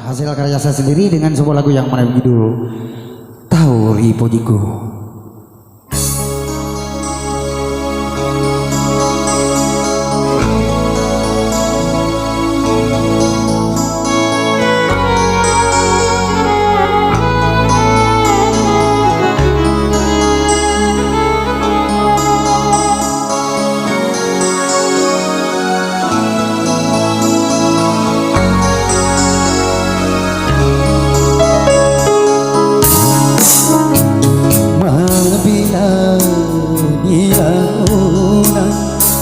hasil karya saya sendiri dengan sebuah lagu yang mana judul Tauri Pojiku.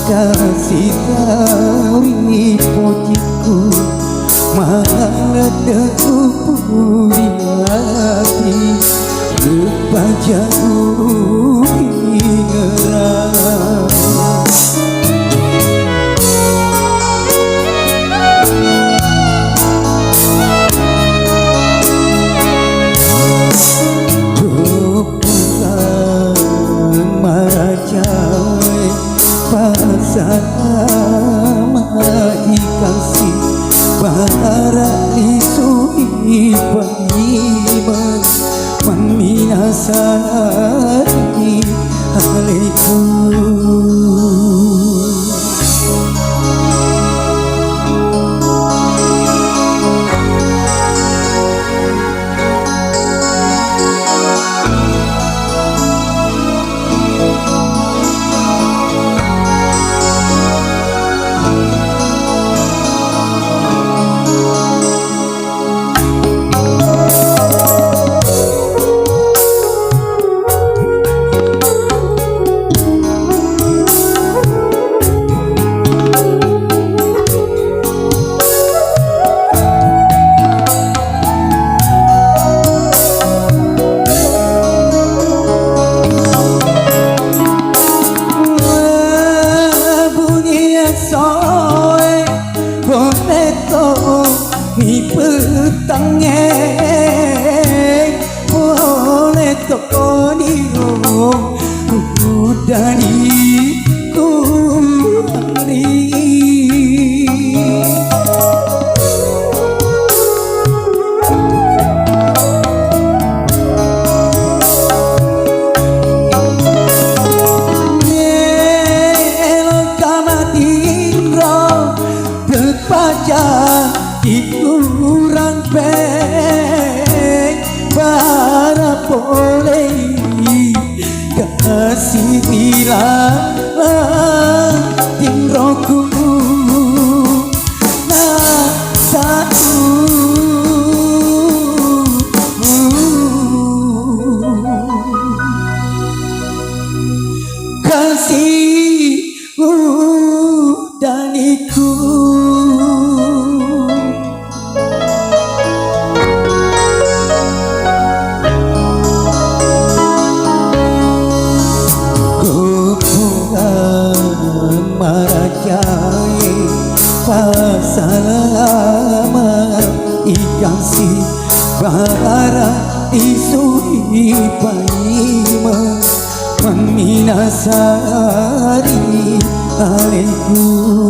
Kasih tauri pojiku meledaku puri hati lupa jauh ngerang sama ikasih para isui paiman meminasari alaikum. Ni petangnya boleh toko di rumah dari kumari ikuran pek para boleh kasih bilang timroku nah satu kasih dan ikut pasalama ikasih bara isui paima meminasari alaikum.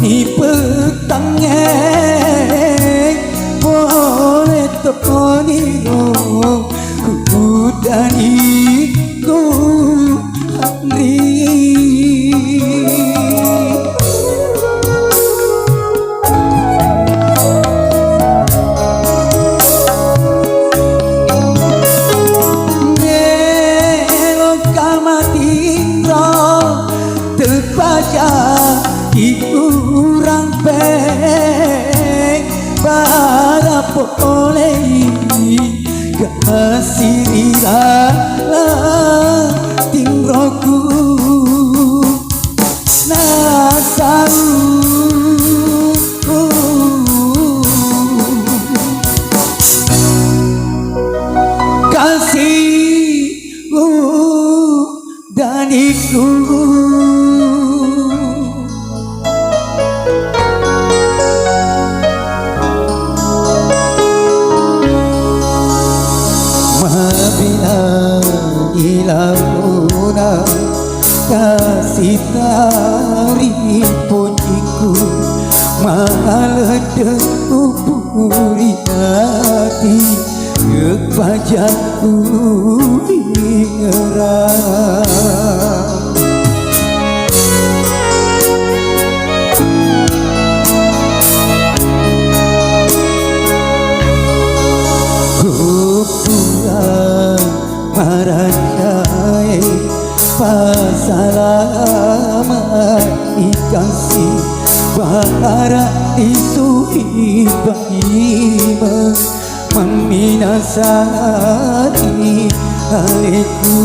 Ni petangnya boleh toko di rumah ku dari kumari terbaca hiburan boleh kasirilah timroku nasau kasih daniku ilahuna kasih tarik ponjiku maledek upuri hati kepajaku ingerang kupuran marajai pasalamat ikasih barat isui baima meminasati haliku